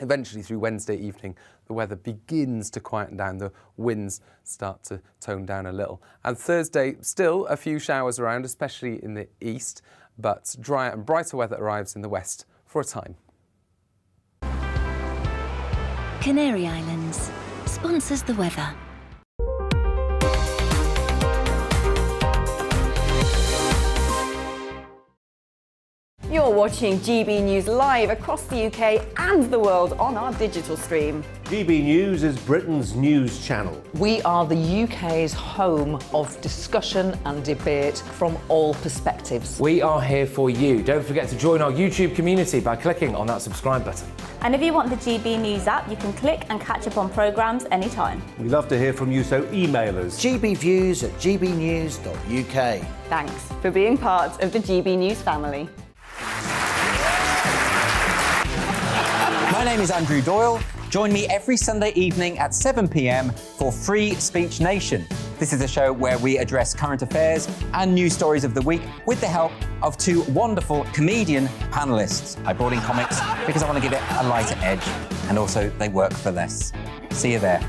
Eventually, through Wednesday evening, the weather begins to quieten down. The winds start to tone down a little. And Thursday, still a few showers around, especially in the east, but drier and brighter weather arrives in the west for a time. Canary Islands sponsors the weather. You're watching GB News live across the UK and the world on our digital stream. GB News is Britain's news channel. We are the UK's home of discussion and debate from all perspectives. We are here for you. Don't forget to join our YouTube community by clicking on that subscribe button. And if you want the GB News app, you can click and catch up on programmes anytime. We love to hear from you, so email us. gbviews@gbnews.uk. Thanks for being part of the GB News family. My name is Andrew Doyle. Join me every Sunday evening at 7 p.m. for Free Speech Nation. This is a show where we address current affairs and news stories of the week with the help of two wonderful comedian panellists. I brought in comics because I want to give it a lighter edge, and also they work for less. See you there.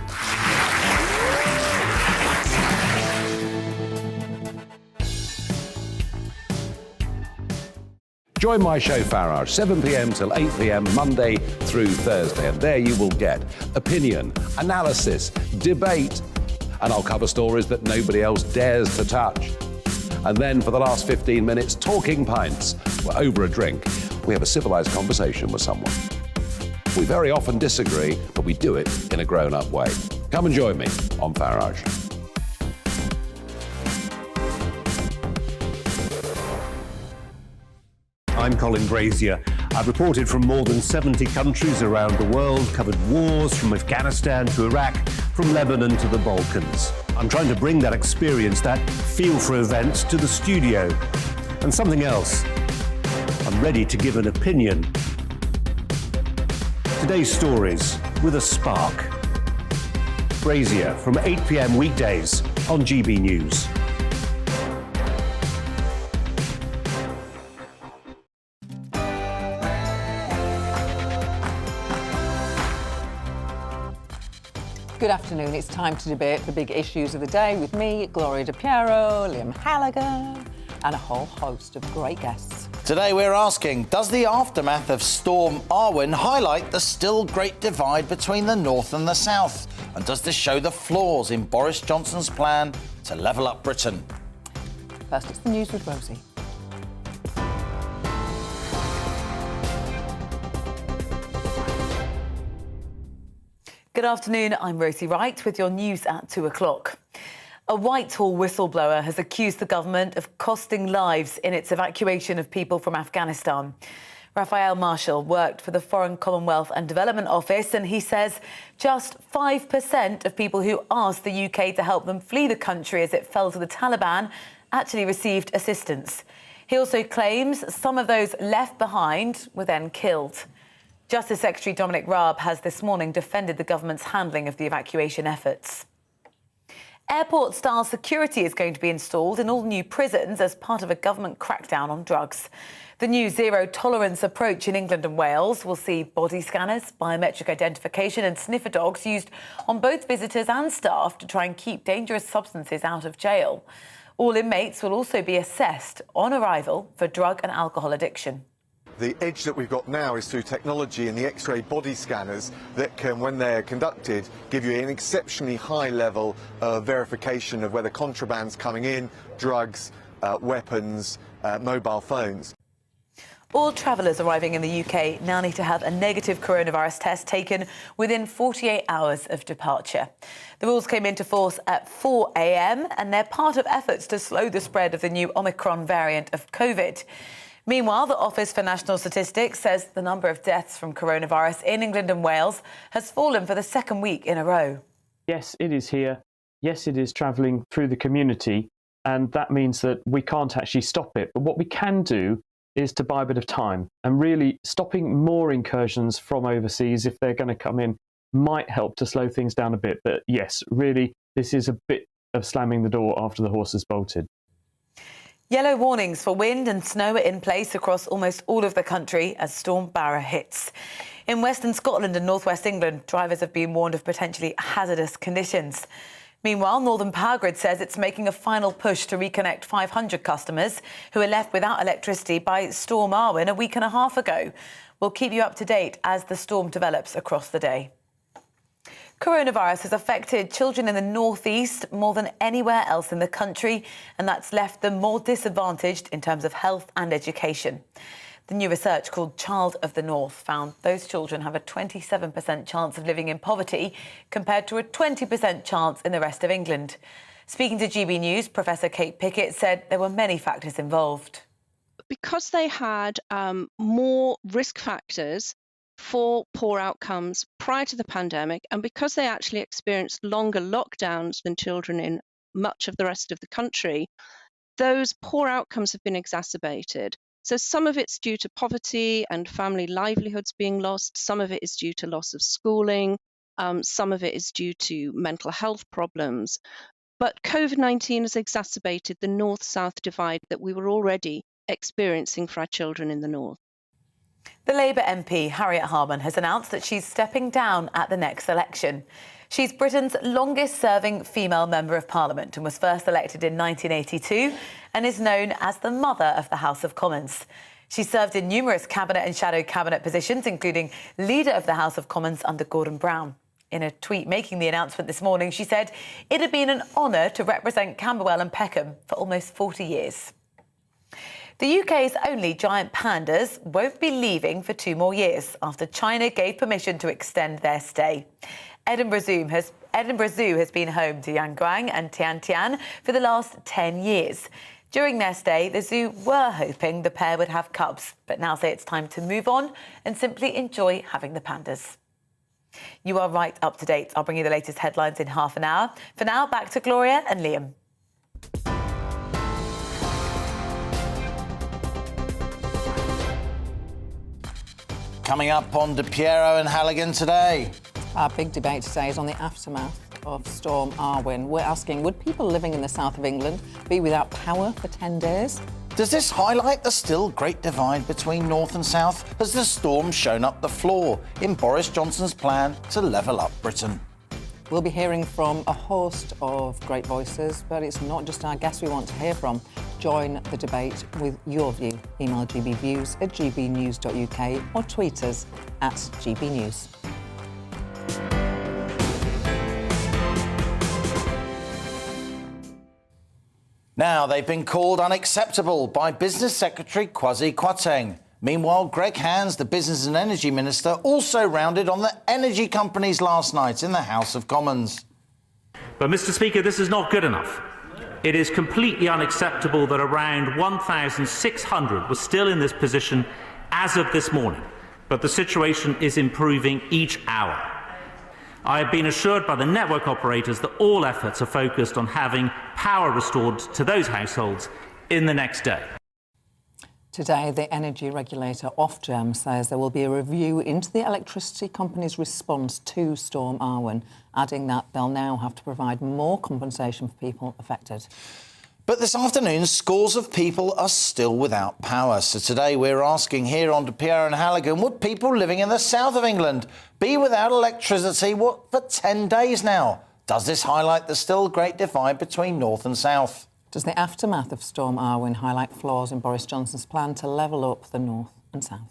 Join my show Farage, 7 p.m. till 8 p.m. Monday through Thursday, and there you will get opinion, analysis, debate, and I'll cover stories that nobody else dares to touch. And then for the last 15 minutes, talking pints. We're over a drink. We have a civilised conversation with someone. We very often disagree, but we do it in a grown-up way. Come and join me on Farage. I'm Colin Brazier. I've reported from more than 70 countries around the world, covered wars from Afghanistan to Iraq, from Lebanon to the Balkans. I'm trying to bring that experience, that feel for events, to the studio. And something else, I'm ready to give an opinion. Today's stories with a spark. Brazier from 8 p.m. weekdays on GB News. Good afternoon. It's time to debate the big issues of the day with me, Gloria De Piero, Liam Halligan, and a whole host of great guests. Today we're asking, does the aftermath of Storm Arwen highlight the still great divide between the North and the South? And does this show the flaws in Boris Johnson's plan to level up Britain? First, it's the news with Rosie. Good afternoon, I'm Rosie Wright with your news at 2 o'clock. A Whitehall whistleblower has accused the government of costing lives in its evacuation of people from Afghanistan. Raphael Marshall worked for the Foreign Commonwealth and Development Office, and he says just 5% of people who asked the UK to help them flee the country as it fell to the Taliban actually received assistance. He also claims some of those left behind were then killed. Justice Secretary Dominic Raab has this morning defended the government's handling of the evacuation efforts. Airport-style security is going to be installed in all new prisons as part of a government crackdown on drugs. The new zero-tolerance approach in England and Wales will see body scanners, biometric identification and sniffer dogs used on both visitors and staff to try and keep dangerous substances out of jail. All inmates will also be assessed on arrival for drug and alcohol addiction. The edge that we've got now is through technology and the X-ray body scanners that can, when they're conducted, give you an exceptionally high level of verification of whether contraband's coming in, drugs, weapons, mobile phones. All travellers arriving in the UK now need to have a negative coronavirus test taken within 48 hours of departure. The rules came into force at 4 a.m. and they're part of efforts to slow the spread of the new Omicron variant of COVID. Meanwhile, the Office for National Statistics says the number of deaths from coronavirus in England and Wales has fallen for the second week in a row. Yes, it is here. Yes, it is travelling through the community, and that means that we can't actually stop it. But what we can do is to buy a bit of time, and really stopping more incursions from overseas, if they're going to come in, might help to slow things down a bit. But yes, really, this is a bit of slamming the door after the horse has bolted. Yellow warnings for wind and snow are in place across almost all of the country as Storm Barra hits. In Western Scotland and northwest England, drivers have been warned of potentially hazardous conditions. Meanwhile, Northern Power Grid says it's making a final push to reconnect 500 customers who were left without electricity by Storm Arwen a week and a half ago. We'll keep you up to date as the storm develops across the day. Coronavirus has affected children in the northeast more than anywhere else in the country, and that's left them more disadvantaged in terms of health and education. The new research called Child of the North found those children have a 27% chance of living in poverty compared to a 20% chance in the rest of England. Speaking to GB News, Professor Kate Pickett said there were many factors involved. Because they had more risk factors for poor outcomes prior to the pandemic, and because they actually experienced longer lockdowns than children in much of the rest of the country, those poor outcomes have been exacerbated. So some of it's due to poverty and family livelihoods being lost, some of it is due to loss of schooling, some of it is due to mental health problems. But COVID-19 has exacerbated the north-south divide that we were already experiencing for our children in the north. The Labour MP, Harriet Harman, has announced that she's stepping down at the next election. She's Britain's longest-serving female Member of Parliament and was first elected in 1982 and is known as the mother of the House of Commons. She served in numerous cabinet and shadow cabinet positions, including Leader of the House of Commons under Gordon Brown. In a tweet making the announcement this morning, she said it had been an honour to represent Camberwell and Peckham for almost 40 years. The UK's only giant pandas won't be leaving for 2 more years after China gave permission to extend their stay. Edinburgh Zoo has been home to Yangguang and Tiantian for the last 10 years. During their stay, the zoo were hoping the pair would have cubs, but now say it's time to move on and simply enjoy having the pandas. You are right up to date. I'll bring you the latest headlines in half an hour. For now, back to Gloria and Liam. Coming up on Piero and Halligan today. Our big debate today is on the aftermath of Storm Arwen. We're asking, would people living in the south of England be without power for 10 days? Does this highlight the still great divide between north and south? Has the storm shown up the flaw in Boris Johnson's plan to level up Britain? We'll be hearing from a host of great voices, but it's not just our guests we want to hear from. Join the debate with your view. Email gbviews@gbnews.uk or tweet us @gbnews. Now, they've been called unacceptable by Business Secretary Kwasi Kwarteng. Meanwhile, Greg Hands, the Business and Energy Minister, also rounded on the energy companies last night in the House of Commons. But, Mr. Speaker, this is not good enough. It is completely unacceptable that around 1,600 were still in this position as of this morning, but the situation is improving each hour. I have been assured by the network operators that all efforts are focused on having power restored to those households in the next day. Today, the energy regulator Ofgem says there will be a review into the electricity company's response to Storm Arwen, adding that they'll now have to provide more compensation for people affected. But this afternoon, scores of people are still without power. So today we're asking here on Piero and Halligan, would people living in the south of England be without electricity for 10 days now? Does this highlight the still great divide between north and south? Does the aftermath of Storm Arwen highlight flaws in Boris Johnson's plan to level up the north and south?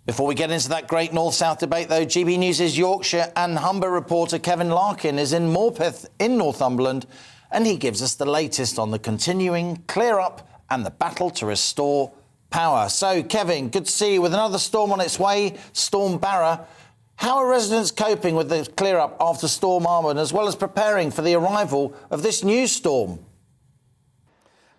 Before we get into that great north-south debate, though, GB News' Yorkshire and Humber reporter Kevin Larkin is in Morpeth in Northumberland, and he gives us the latest on the continuing clear-up and the battle to restore power. So, Kevin, good to see you with another storm on its way, Storm Barra. How are residents coping with the clear-up after Storm Arwen, as well as preparing for the arrival of this new storm?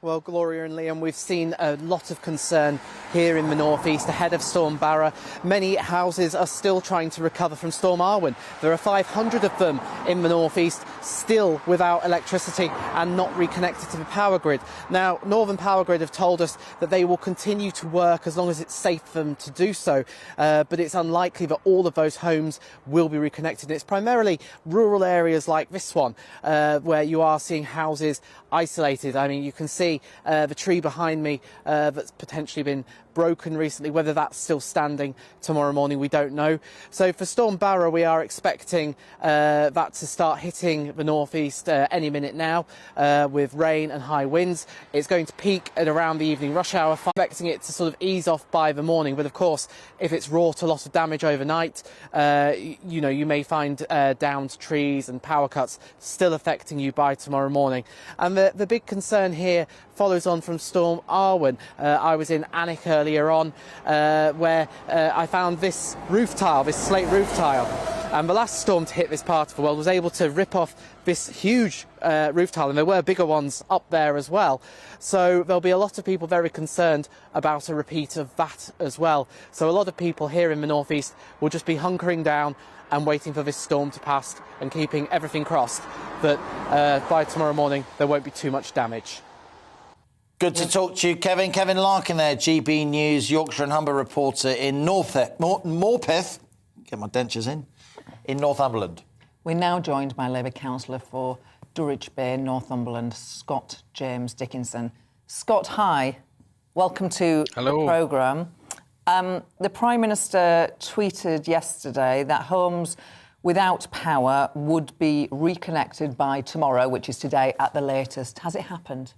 Well, Gloria and Liam, we've seen a lot of concern here in the northeast ahead of Storm Barra. Many houses are still trying to recover from Storm Arwen. There are 500 of them in the northeast still without electricity and not reconnected to the power grid. Now, Northern Power Grid have told us that they will continue to work as long as it's safe for them to do so, but it's unlikely that all of those homes will be reconnected. And it's primarily rural areas like this one where you are seeing houses isolated. I mean, you can see the tree behind me that's potentially been broken recently. Whether that's still standing tomorrow morning, we don't know. So for Storm Barra, we are expecting that to start hitting the northeast any minute now with rain and high winds. It's going to peak at around the evening rush hour, expecting it to sort of ease off by the morning. But of course, if it's wrought a lot of damage overnight, you may find downed trees and power cuts still affecting you by tomorrow morning. And the big concern here follows on from Storm Arwen. I was in Alnwick earlier on where I found this roof tile, this slate roof tile. And the last storm to hit this part of the world was able to rip off this huge roof tile, and there were bigger ones up there as well. So there'll be a lot of people very concerned about a repeat of that as well. So a lot of people here in the northeast will just be hunkering down and waiting for this storm to pass and keeping everything crossed that by tomorrow morning there won't be too much damage. Good to talk to you, Kevin. Kevin Larkin there, GB News, Yorkshire and Humber reporter in Morpeth. Get my dentures in Northumberland. We're now joined by Labour councillor for Durridge Bay, Northumberland, Scott James Dickinson. Scott, hi. Welcome to the programme. The Prime Minister tweeted yesterday that homes without power would be reconnected by tomorrow, which is today at the latest. Has it happened?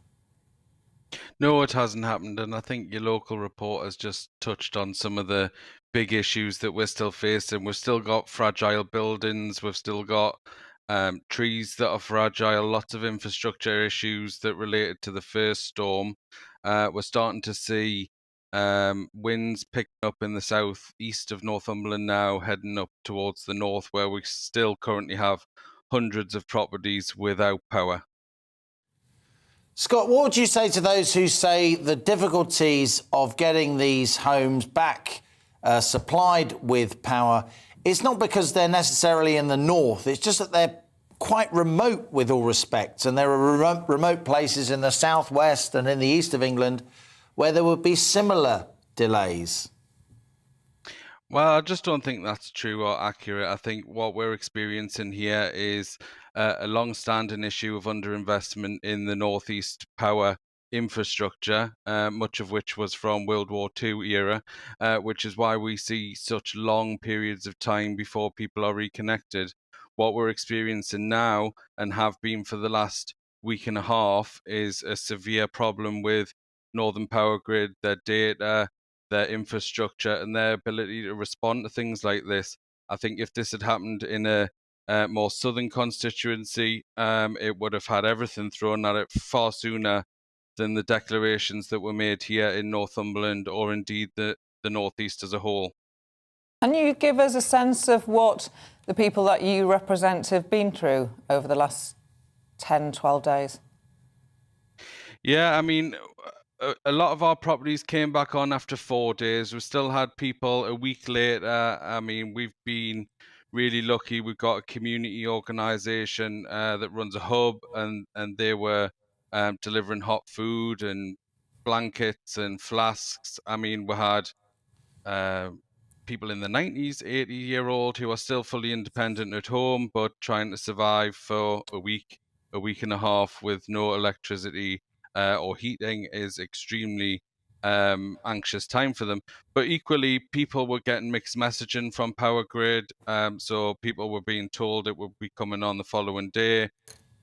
No, it hasn't happened, and I think your local report has just touched on some of the big issues that we're still facing. We've still got fragile buildings, we've still got trees that are fragile, lots of infrastructure issues that related to the first storm. We're starting to see winds picking up in the south east of Northumberland now, heading up towards the north, where we still currently have hundreds of properties without power. Scott, what would you say to those who say the difficulties of getting these homes back supplied with power, it's not because they're necessarily in the north, it's just that they're quite remote with all respect, and there are remote places in the southwest and in the east of England where there would be similar delays? Well, I just don't think that's true or accurate. I think what we're experiencing here is a long-standing issue of underinvestment in the northeast power infrastructure, much of which was from World War II era, which is why we see such long periods of time before people are reconnected. What we're experiencing now, and have been for the last week and a half, is a severe problem with Northern Power Grid, their data, their infrastructure, and their ability to respond to things like this. I think if this had happened in a more southern constituency, it would have had everything thrown at it far sooner than the declarations that were made here in Northumberland, or indeed the northeast as a whole. Can you give us a sense of what the people that you represent have been through over the last 10, 12 days? Yeah, I mean, a lot of our properties came back on after 4 days. We still had people a week later. I mean, we've been really lucky. We've got a community organisation that runs a hub, and they were delivering hot food and blankets and flasks. I mean, we had people in the 90s, 80-year-old, who are still fully independent at home, but trying to survive for a week and a half with no electricity or heating is extremely anxious time for them. But equally, people were getting mixed messaging from Power Grid. So people were being told it would be coming on the following day.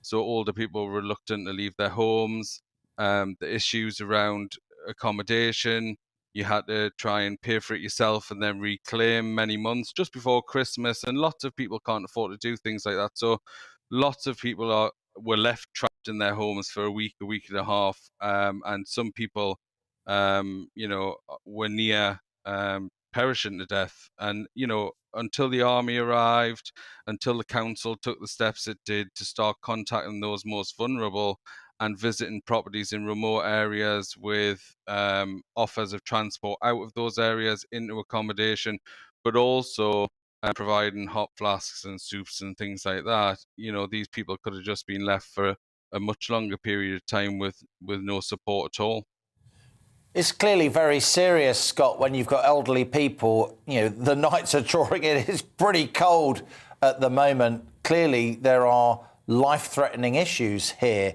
So older people were reluctant to leave their homes. The issues around accommodation, you had to try and pay for it yourself and then reclaim many months just before Christmas. And lots of people can't afford to do things like that. So lots of people were left trapped in their homes for a week and a half. And some people, were near perishing to death. And, until the army arrived, until the council took the steps it did to start contacting those most vulnerable and visiting properties in remote areas with offers of transport out of those areas into accommodation, but also providing hot flasks and soups and things like that, these people could have just been left for a much longer period of time with no support at all. It's clearly very serious, Scott, when you've got elderly people. The nights are drawing in. It's pretty cold at the moment. Clearly, there are life-threatening issues here.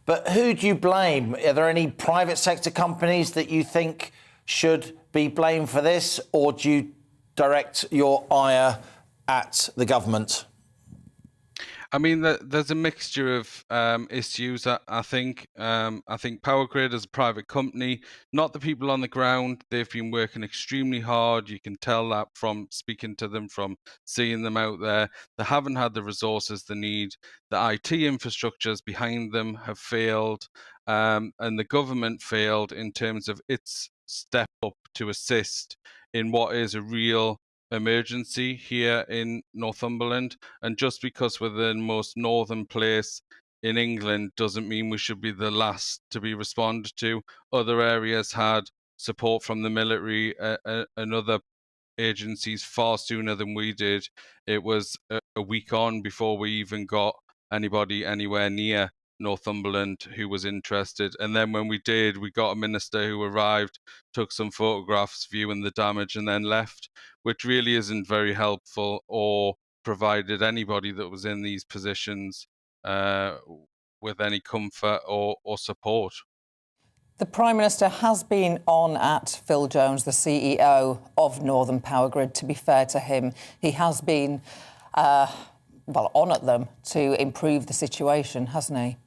But who do you blame? Are there any private sector companies that you think should be blamed for this, or do you direct your ire at the government? I mean, there's a mixture of issues. I think Power Grid as a private company, not the people on the ground. They've been working extremely hard. You can tell that from speaking to them, from seeing them out there. They haven't had the resources they need. The IT infrastructures behind them have failed, and the government failed in terms of its step up to assist in what is a real emergency here in Northumberland. And just because we're the most northern place in England doesn't mean we should be the last to be responded to. Other areas had support from the military and other agencies far sooner than we did. It was a week on before we even got anybody anywhere near Northumberland who was interested. And then when we did, we got a minister who arrived, took some photographs viewing the damage and then left, which really isn't very helpful or provided anybody that was in these positions with any comfort or support. The Prime Minister has been on at Phil Jones, the CEO of Northern Power Grid. To be fair to him, he has been, on at them to improve the situation, hasn't he?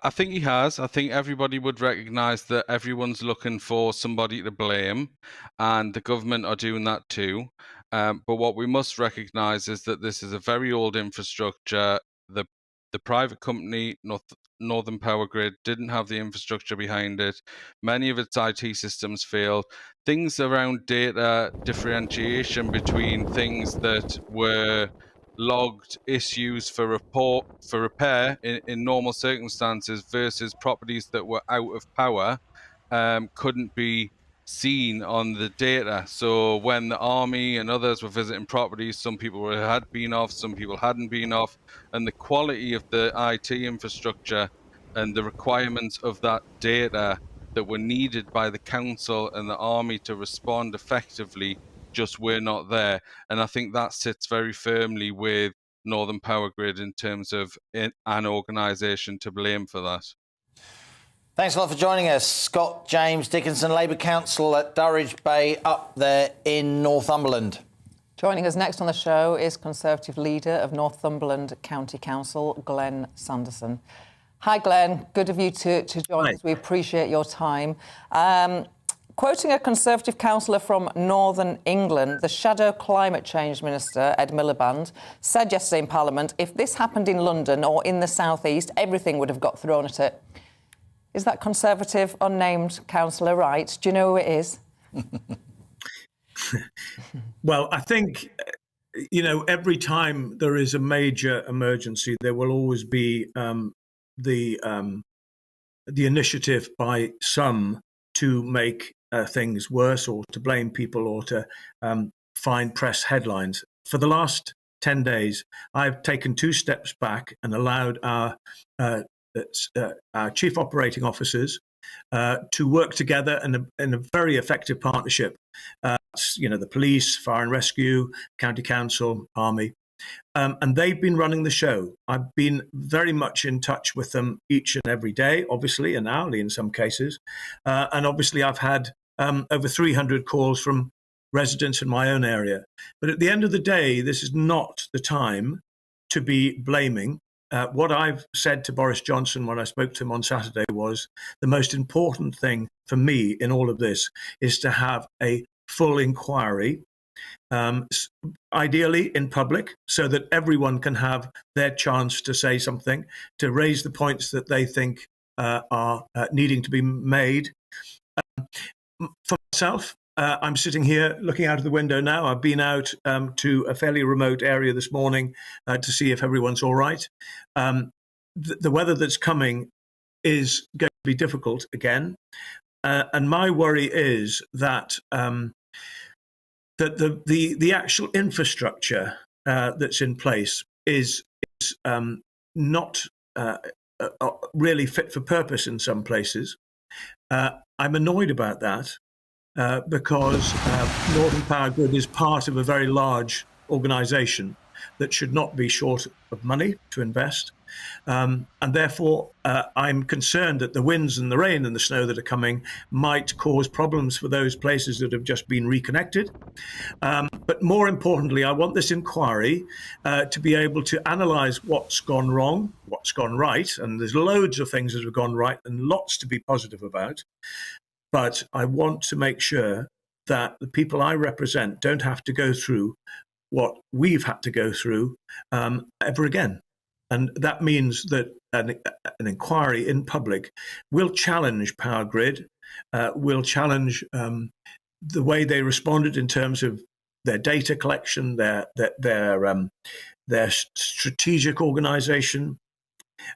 I think he has. I think everybody would recognise that everyone's looking for somebody to blame, and the government are doing that too. But what we must recognise is that this is a very old infrastructure. The private company, Northern Power Grid, didn't have the infrastructure behind it. Many of its IT systems failed. Things around data differentiation between things that were logged issues for repair in normal circumstances versus properties that were out of power couldn't be seen on the data. So when the army and others were visiting properties, some people had been off, some people hadn't been off, and the quality of the IT infrastructure and the requirements of that data that were needed by the council and the army to respond effectively just were not there. And I think that sits very firmly with Northern Power Grid in terms of an organisation to blame for that. Thanks a lot for joining us. Scott James Dickinson, Labour Council at Durridge Bay up there in Northumberland. Joining us next on the show is Conservative leader of Northumberland County Council, Glenn Sanderson. Hi, Glenn. Good of you to join us. We appreciate your time. Quoting a Conservative councillor from Northern England, the Shadow Climate Change Minister, Ed Miliband, said yesterday in Parliament, if this happened in London or in the South East, everything would have got thrown at it. Is that Conservative unnamed councillor right? Do you know who it is? Well, I think, every time there is a major emergency, there will always be the initiative by some to make things worse or to blame people or to find press headlines. For the last 10 days, I've taken 2 steps back and allowed our chief operating officers to work together in a very effective partnership. The police, fire and rescue, county council, army. And they've been running the show. I've been very much in touch with them each and every day, obviously, and hourly in some cases. And obviously, I've had over 300 calls from residents in my own area. But at the end of the day, this is not the time to be blaming. What I've said to Boris Johnson when I spoke to him on Saturday was the most important thing for me in all of this is to have a full inquiry, ideally in public, so that everyone can have their chance to say something, to raise the points that they think are needing to be made. For myself, I'm sitting here looking out of the window now. I've been out to a fairly remote area this morning to see if everyone's all right. The weather that's coming is going to be difficult again. And my worry is that that the actual infrastructure that's in place is not really fit for purpose in some places. I'm annoyed about that because Northern Power Grid is part of a very large organisation that should not be short of money to invest. And therefore, I'm concerned that the winds and the rain and the snow that are coming might cause problems for those places that have just been reconnected. But more importantly, I want this inquiry to be able to analyse what's gone wrong, what's gone right, and there's loads of things that have gone right and lots to be positive about. But I want to make sure that the people I represent don't have to go through what we've had to go through ever again. And that means that an inquiry in public will challenge Power Grid, will challenge the way they responded in terms of their data collection, their strategic organisation,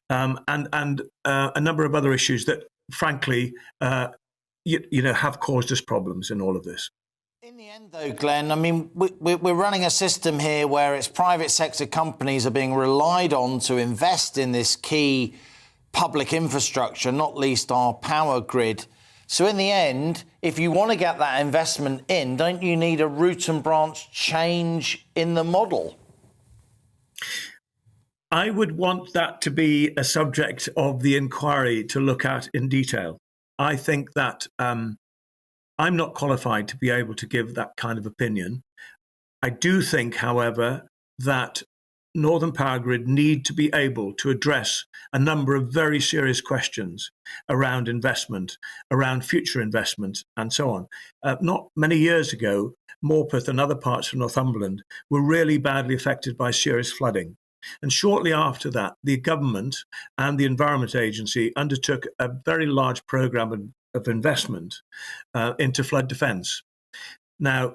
and a number of other issues that, frankly, have caused us problems in all of this. Though, Glenn, I mean, we're running a system here where it's private sector companies are being relied on to invest in this key public infrastructure, not least our power grid. So in the end, if you want to get that investment in, don't you need a root and branch change in the model? I would want that to be a subject of the inquiry to look at in detail. I think that I'm not qualified to be able to give that kind of opinion. I do think, however, that Northern Power Grid need to be able to address a number of very serious questions around investment, around future investment, and so on. Not many years ago, Morpeth and other parts of Northumberland were really badly affected by serious flooding. And shortly after that, the government and the Environment Agency undertook a very large programme of investment into flood defence. Now,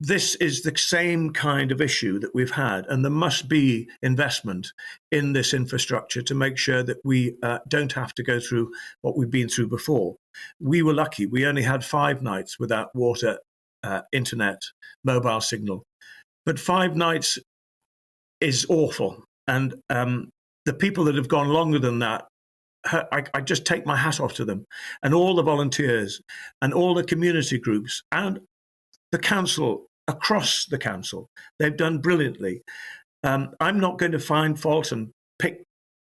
this is the same kind of issue that we've had, and there must be investment in this infrastructure to make sure that we don't have to go through what we've been through before. We were lucky. We only had 5 nights without water, internet, mobile signal. But 5 nights is awful. And the people that have gone longer than that, I just take my hat off to them, and all the volunteers and all the community groups and the council, across the council. They've done brilliantly. I'm not going to find fault and pick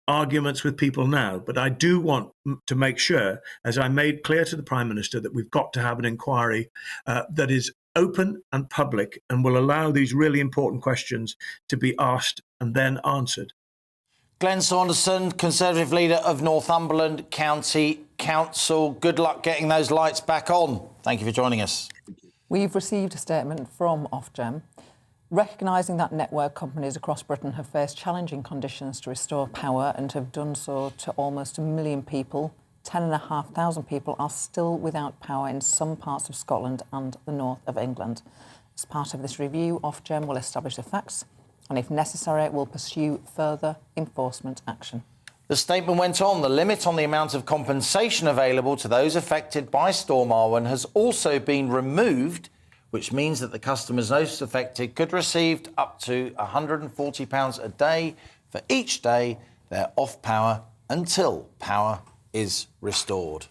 arguments with people now, but I do want to make sure, as I made clear to the Prime Minister, that we've got to have an inquiry that is open and public and will allow these really important questions to be asked and then answered. Glenn Saunderson, Conservative leader of Northumberland County Council. Good luck getting those lights back on. Thank you for joining us. We've received a statement from Ofgem recognising that network companies across Britain have faced challenging conditions to restore power and have done so to almost 1 million people. 10,500 people are still without power in some parts of Scotland and the north of England. As part of this review, Ofgem will establish the facts and, if necessary, will pursue further enforcement action. The statement went on, the limit on the amount of compensation available to those affected by Storm Arwen has also been removed, which means that the customers most affected could receive up to £140 a day for each day they're off power until power is restored.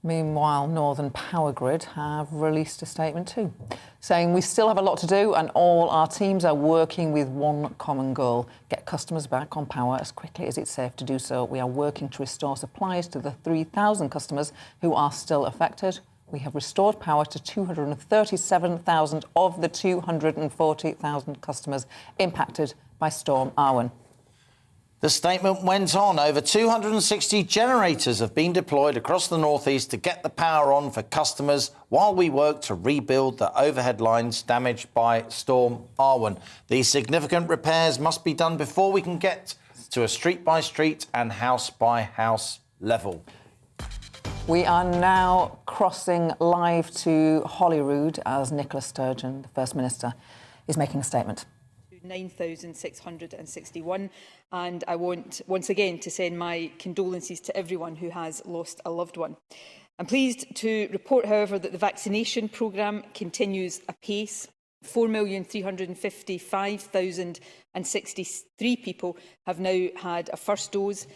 Meanwhile, Northern Power Grid have released a statement too, saying we still have a lot to do and all our teams are working with one common goal: get customers back on power as quickly as it's safe to do so. We are working to restore supplies to the 3,000 customers who are still affected. We have restored power to 237,000 of the 240,000 customers impacted by Storm Arwen. The statement went on, over 260 generators have been deployed across the northeast to get the power on for customers while we work to rebuild the overhead lines damaged by Storm Arwen. These significant repairs must be done before we can get to a street-by-street and house-by-house level. We are now crossing live to Holyrood as Nicola Sturgeon, the First Minister, is making a statement. 9,661, and I want once again to send my condolences to everyone who has lost a loved one. I'm pleased to report, however, that the vaccination programme continues apace. 4,355,063 people have now had a first dose.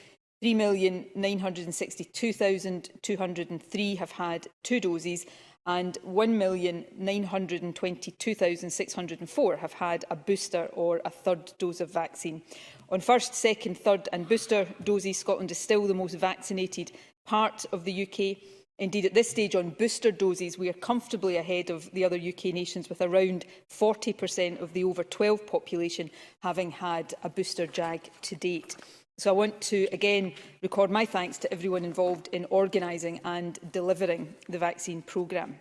3,962,203 have had 2 doses, and 1,922,604 have had a booster or a third dose of vaccine. On first, second, third and booster doses, Scotland is still the most vaccinated part of the UK. Indeed, at this stage on booster doses, we are comfortably ahead of the other UK nations, with around 40% of the over 12 population having had a booster jab to date. So I want to again record my thanks to everyone involved in organising and delivering the vaccine programme.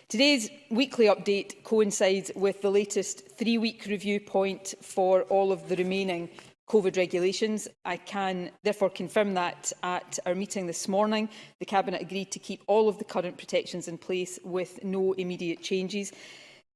Today's weekly update coincides with the latest 3-week review point for all of the remaining COVID regulations. I can therefore confirm that at our meeting this morning, the Cabinet agreed to keep all of the current protections in place with no immediate changes.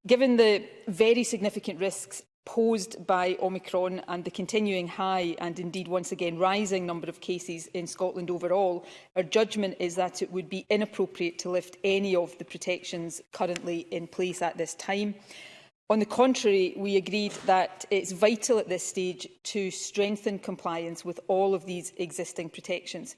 Given the very significant risks posed by Omicron and the continuing high and indeed once again rising number of cases in Scotland overall, our judgment is that it would be inappropriate to lift any of the protections currently in place at this time. On the contrary, we agreed that it's vital at this stage to strengthen compliance with all of these existing protections.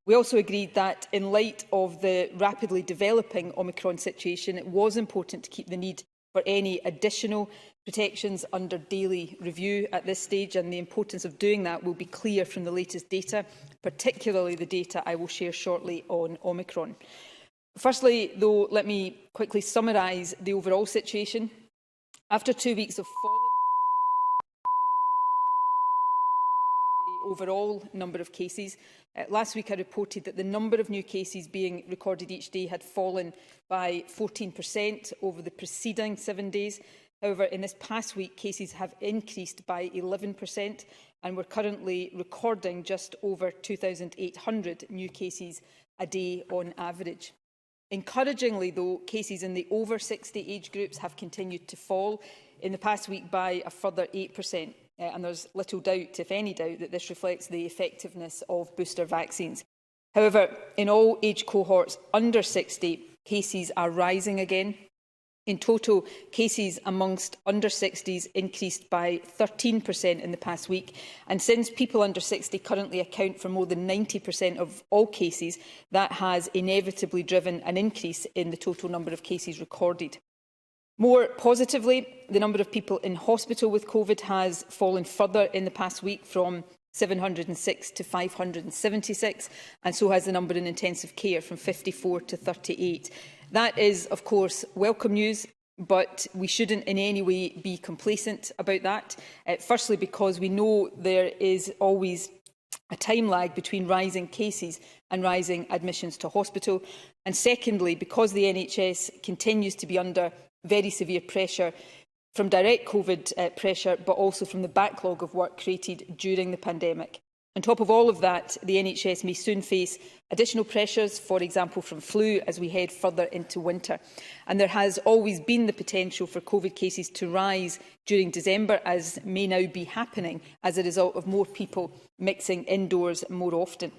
We also agreed that in light of the rapidly developing Omicron situation, it was important to keep the need for any additional protections under daily review at this stage, and the importance of doing that will be clear from the latest data, particularly the data I will share shortly on Omicron. Firstly, though, let me quickly summarise the overall situation. After 2 weeks of falling the overall number of cases, last week I reported that the number of new cases being recorded each day had fallen by 14% over the preceding 7 days. However, in this past week, cases have increased by 11%, and we're currently recording just over 2,800 new cases a day on average. Encouragingly, though, cases in the over 60 age groups have continued to fall in the past week by a further 8%, and there's little doubt, if any doubt, that this reflects the effectiveness of booster vaccines. However, in all age cohorts under 60, cases are rising again. In total, cases amongst under 60s increased by 13% in the past week, and since people under 60 currently account for more than 90% of all cases, that has inevitably driven an increase in the total number of cases recorded. More positively, the number of people in hospital with COVID has fallen further in the past week from 706 to 576, and so has the number in intensive care from 54 to 38. That is, of course, welcome news, but we shouldn't in any way be complacent about that. Firstly, because we know there is always a time lag between rising cases and rising admissions to hospital. And secondly, because the NHS continues to be under very severe pressure from direct COVID pressure, but also from the backlog of work created during the pandemic. On top of all of that, the NHS may soon face additional pressures, for example from flu, as we head further into winter. And there has always been the potential for COVID cases to rise during December, as may now be happening as a result of more people mixing indoors more often.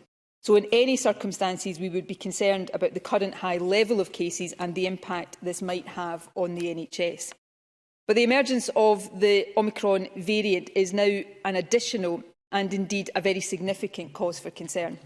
So in any circumstances, we would be concerned about the current high level of cases and the impact this might have on the NHS. But the emergence of the Omicron variant is now an additional and indeed a very significant cause for concern.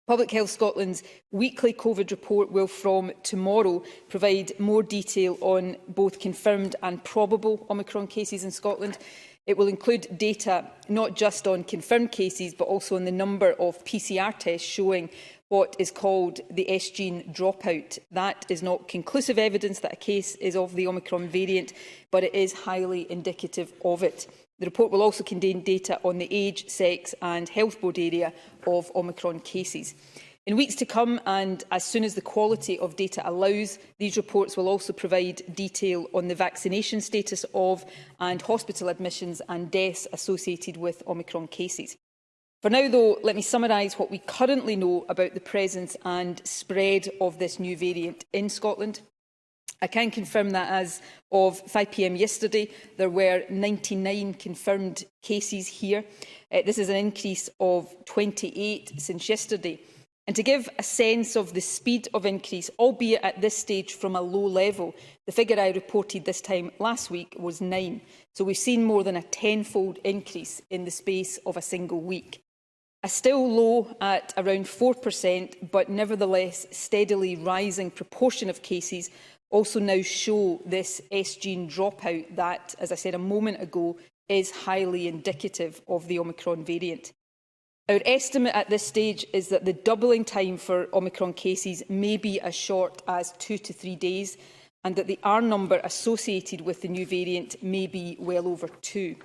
Public Health Scotland's weekly COVID report will from tomorrow provide more detail on both confirmed and probable Omicron cases in Scotland. It will include data not just on confirmed cases but also on the number of PCR tests showing what is called the S-gene dropout. That is not conclusive evidence that a case is of the Omicron variant, but it is highly indicative of it. The report will also contain data on the age, sex and health board area of Omicron cases. In weeks to come, and as soon as the quality of data allows, these reports will also provide detail on the vaccination status of and hospital admissions and deaths associated with Omicron cases. For now, though, let me summarise what we currently know about the presence and spread of this new variant in Scotland. I can confirm that as of 5 p.m. yesterday, there were 99 confirmed cases here. This is an increase of 28 since yesterday. And to give a sense of the speed of increase, albeit at this stage from a low level, the figure I reported this time last week was 9. So we've seen more than a tenfold increase in the space of a single week. A still low at around 4%, but nevertheless steadily rising proportion of cases also now show this S-gene dropout that, as I said a moment ago, is highly indicative of the Omicron variant. Our estimate at this stage is that the doubling time for Omicron cases may be as short as 2 to 3 days, and that the R number associated with the new variant may be well over 2.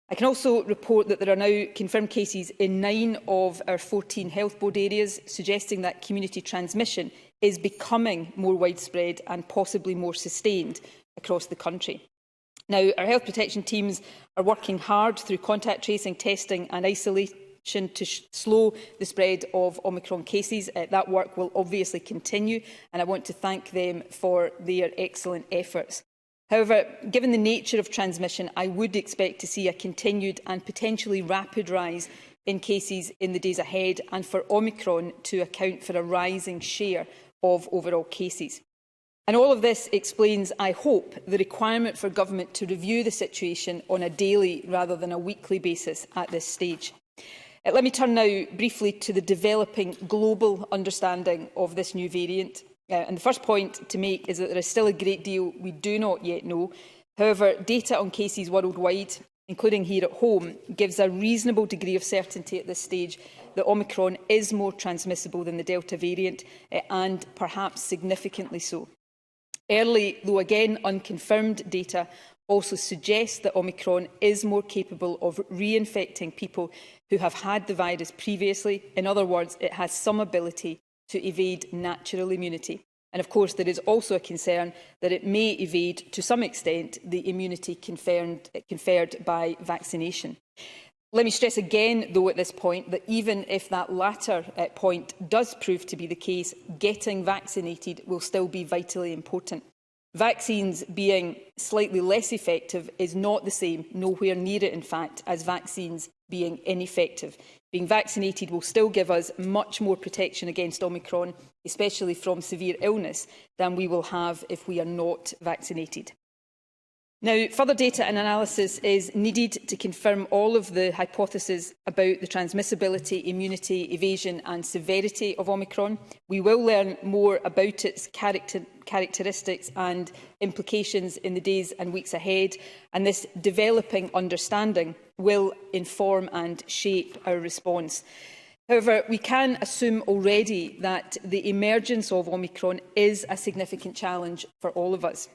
I can also report that there are now confirmed cases in 9 of our 14 health board areas, suggesting that community transmission is becoming more widespread and possibly more sustained across the country. Now, our health protection teams are working hard through contact tracing, testing and isolation to slow the spread of Omicron cases. That work will obviously continue, and I want to thank them for their excellent efforts. However, given the nature of transmission, I would expect to see a continued and potentially rapid rise in cases in the days ahead, and for Omicron to account for a rising share of overall cases. And all of this explains, I hope, the requirement for government to review the situation on a daily rather than a weekly basis at this stage. Let me turn now briefly to the developing global understanding of this new variant. And the first point to make is that there is still a great deal we do not yet know. However, data on cases worldwide, including here at home, gives a reasonable degree of certainty at this stage that Omicron is more transmissible than the Delta variant, and perhaps significantly so. Early, though again unconfirmed, data also suggests that Omicron is more capable of reinfecting people who have had the virus previously. In other words, it has some ability to evade natural immunity. And of course, there is also a concern that it may evade, to some extent, the immunity conferred by vaccination. Let me stress again, though, at this point, that even if that latter point does prove to be the case, getting vaccinated will still be vitally important. Vaccines being slightly less effective is not the same, nowhere near it in fact, as vaccines being ineffective. Being vaccinated will still give us much more protection against Omicron, especially from severe illness, than we will have if we are not vaccinated. Now, further data and analysis is needed to confirm all of the hypotheses about the transmissibility, immunity, evasion and severity of Omicron. We will learn more about its characteristics and implications in the days and weeks ahead, and this developing understanding will inform and shape our response. However, we can assume already that the emergence of Omicron is a significant challenge for all of us.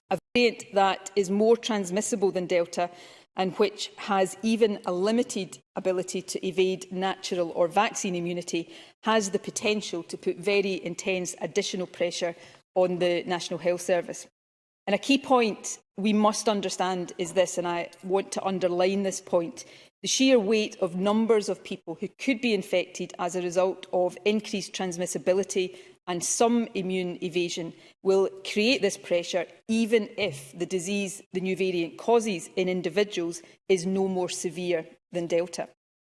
A variant that is more transmissible than Delta and which has even a limited ability to evade natural or vaccine immunity has the potential to put very intense additional pressure on the National Health Service. And a key point we must understand is this, and I want to underline this point. The sheer weight of numbers of people who could be infected as a result of increased transmissibility and some immune evasion will create this pressure even if the disease the new variant causes in individuals is no more severe than Delta.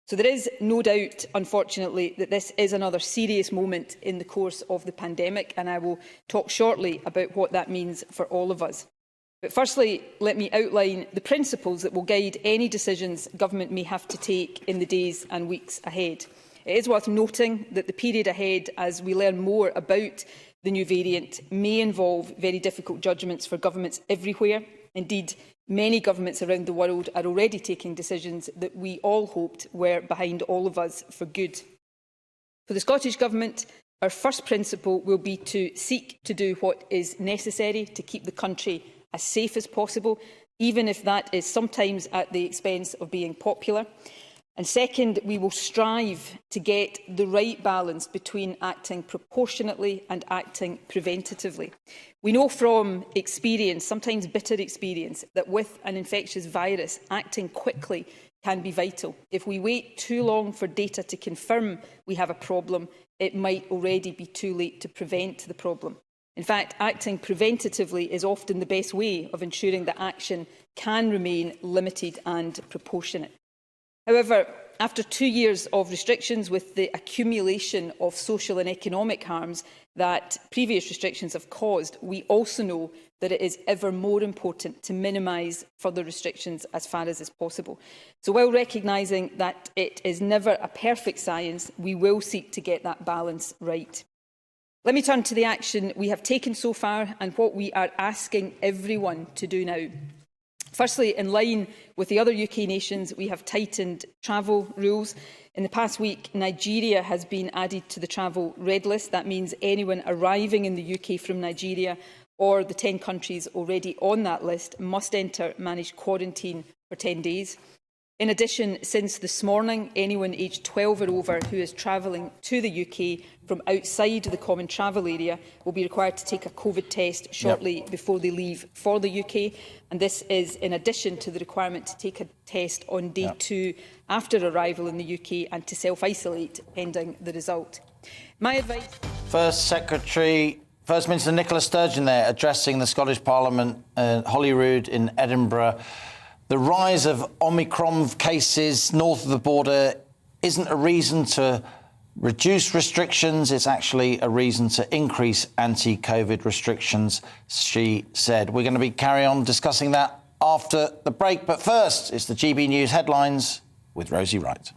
So there is no doubt, unfortunately, that this is another serious moment in the course of the pandemic, and I will talk shortly about what that means for all of us. But firstly, let me outline the principles that will guide any decisions government may have to take in the days and weeks ahead. It is worth noting that the period ahead, as we learn more about the new variant, may involve very difficult judgments for governments everywhere. Indeed, many governments around the world are already taking decisions that we all hoped were behind all of us for good. For the Scottish Government, our first principle will be to seek to do what is necessary to keep the country as safe as possible, even if that is sometimes at the expense of being popular. And second, we will strive to get the right balance between acting proportionately and acting preventatively. We know from experience, sometimes bitter experience, that with an infectious virus, acting quickly can be vital. If we wait too long for data to confirm we have a problem, it might already be too late to prevent the problem. In fact, acting preventatively is often the best way of ensuring that action can remain limited and proportionate. However, after 2 years of restrictions, with the accumulation of social and economic harms that previous restrictions have caused, we also know that it is ever more important to minimise further restrictions as far as is possible. So while recognising that it is never a perfect science, we will seek to get that balance right. Let me turn to the action we have taken so far and what we are asking everyone to do now. Firstly, in line with the other UK nations, we have tightened travel rules. In the past week, Nigeria has been added to the travel red list. That means anyone arriving in the UK from Nigeria or the 10 countries already on that list must enter managed quarantine for 10 days. In addition, since this morning, anyone aged 12 or over who is travelling to the UK from outside the common travel area will be required to take a COVID test shortly before they leave for the UK. And this is in addition to the requirement to take a test on day 2 after arrival in the UK and to self-isolate pending the result. My advice... First Minister Nicola Sturgeon there addressing the Scottish Parliament, Holyrood in Edinburgh. The rise of Omicron cases north of the border isn't a reason to reduce restrictions, it's actually a reason to increase anti-COVID restrictions, she said. We're going to be carry on discussing that after the break, but first it's the GB News headlines with Rosie Wright.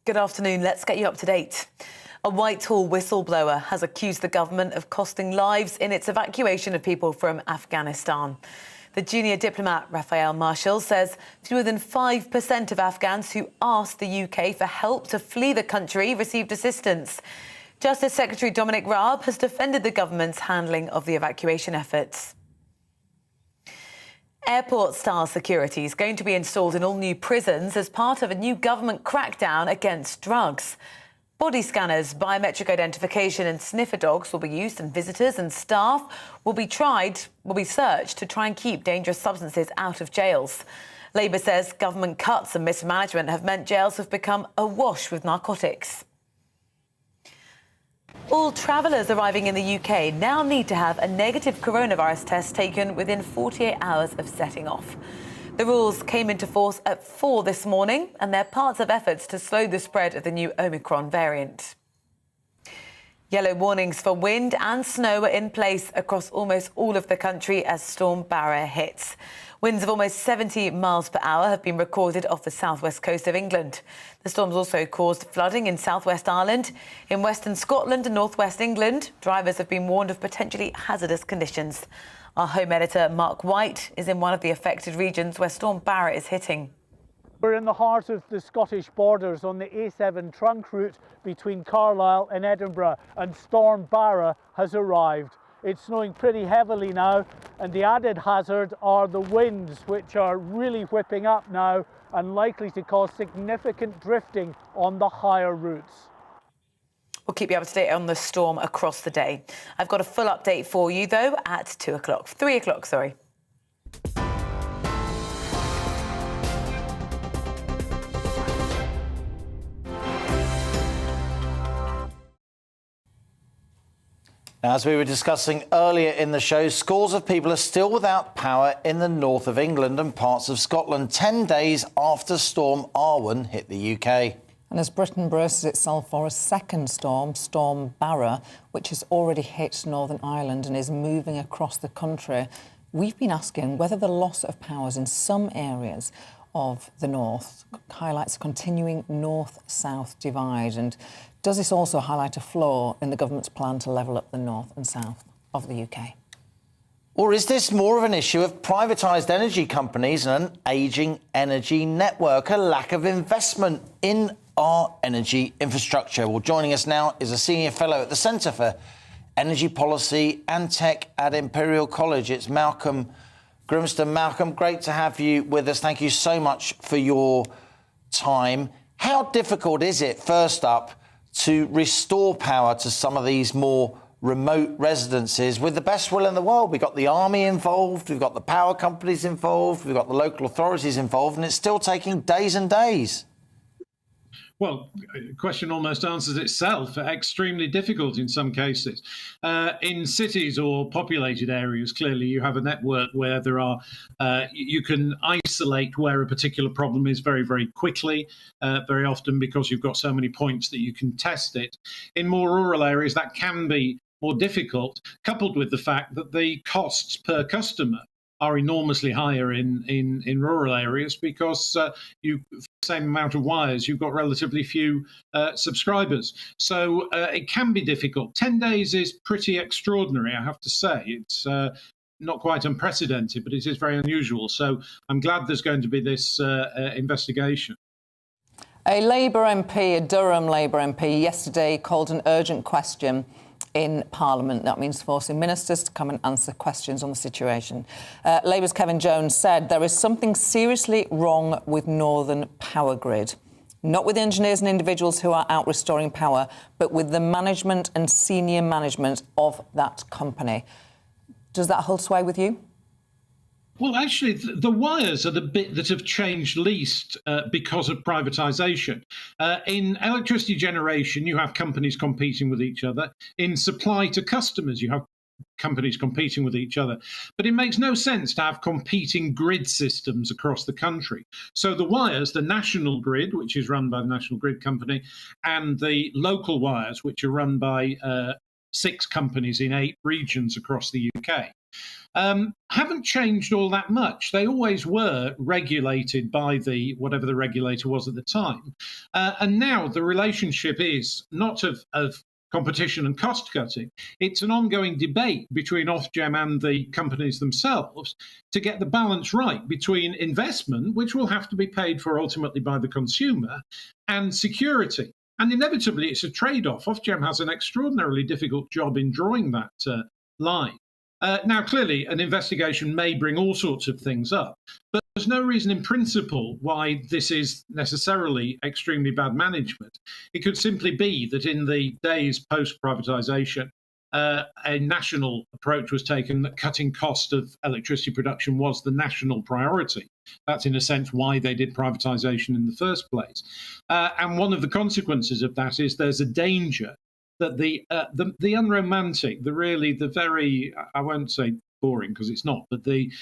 Good afternoon. Let's get you up to date. A Whitehall whistleblower has accused the government of costing lives in its evacuation of people from Afghanistan. The junior diplomat, Raphael Marshall, says fewer than 5% of Afghans who asked the UK for help to flee the country received assistance. Justice Secretary Dominic Raab has defended the government's handling of the evacuation efforts. Airport-style security is going to be installed in all new prisons as part of a new government crackdown against drugs. Body scanners, biometric identification and sniffer dogs will be used, and visitors and staff will be searched to try and keep dangerous substances out of jails. Labour says government cuts and mismanagement have meant jails have become awash with narcotics. All travellers arriving in the UK now need to have a negative coronavirus test taken within 48 hours of setting off. The rules came into force at 4 this morning, and they're parts of efforts to slow the spread of the new Omicron variant. Yellow warnings for wind and snow are in place across almost all of the country as Storm Barra hits. Winds of almost 70 miles per hour have been recorded off the southwest coast of England. The storm's also caused flooding in southwest Ireland. In western Scotland and northwest England, drivers have been warned of potentially hazardous conditions. Our home editor, Mark White, is in one of the affected regions where Storm Barra is hitting. We're in the heart of the Scottish borders on the A7 trunk route between Carlisle and Edinburgh, and Storm Barra has arrived. It's snowing pretty heavily now, and the added hazard are the winds, which are really whipping up now and likely to cause significant drifting on the higher routes. We'll keep you up to date on the storm across the day. I've got a full update for you, though, at 3 o'clock, sorry. As we were discussing earlier in the show, scores of people are still without power in the north of England and parts of Scotland 10 days after Storm Arwen hit the UK. And as Britain braces itself for a second storm, Storm Barra, which has already hit Northern Ireland and is moving across the country, we've been asking whether the loss of powers in some areas of the north highlights a continuing north-south divide, and does this also highlight a flaw in the government's plan to level up the north and south of the UK? Or is this more of an issue of privatised energy companies and an ageing energy network, a lack of investment in our energy infrastructure? Well, joining us now is a senior fellow at the Centre for Energy Policy and Tech at Imperial College. It's Malcolm Grimston. Malcolm, great to have you with us. Thank you so much for your time. How difficult is it, first up, to restore power to some of these more remote residences with the best will in the world? We've got the army involved, we've got the power companies involved, we've got the local authorities involved, and it's still taking days and days. Well, the question almost answers itself. Extremely difficult in some cases. In cities or populated areas, clearly you have a network where there are, you can isolate where a particular problem is very, very quickly, very often because you've got so many points that you can test it. In more rural areas, that can be more difficult, coupled with the fact that the costs per customer are enormously higher in rural areas because you, for the same amount of wires, you've got relatively few subscribers. So it can be difficult. 10 days is pretty extraordinary, I have to say. It's not quite unprecedented, but it is very unusual. So I'm glad there's going to be this investigation. A Labour MP, a Durham Labour MP, yesterday called an urgent question in Parliament. That means forcing ministers to come and answer questions on the situation. Labour's Kevin Jones said there is something seriously wrong with Northern Power Grid. Not with engineers and individuals who are out restoring power, but with the management and senior management of that company. Does that hold sway with you? Well, actually, the wires are the bit that have changed least because of privatisation. In electricity generation, you have companies competing with each other. In supply to customers, you have companies competing with each other. But it makes no sense to have competing grid systems across the country. So the wires, the national grid, which is run by the National Grid Company, and the local wires, which are run by 6 companies in 8 regions across the UK, haven't changed all that much. They always were regulated by the whatever the regulator was at the time. And now the relationship is not of competition and cost cutting. It's an ongoing debate between Ofgem and the companies themselves to get the balance right between investment, which will have to be paid for ultimately by the consumer, and security. And inevitably, it's a trade-off. Ofgem has an extraordinarily difficult job in drawing that line. Now, clearly, an investigation may bring all sorts of things up, but there's no reason in principle why this is necessarily extremely bad management. It could simply be that in the days post-privatisation, a national approach was taken that cutting cost of electricity production was the national priority. That's, in a sense, why they did privatisation in the first place. And one of the consequences of that is there's a danger that the unromantic, the very, I won't say boring because it's not, but the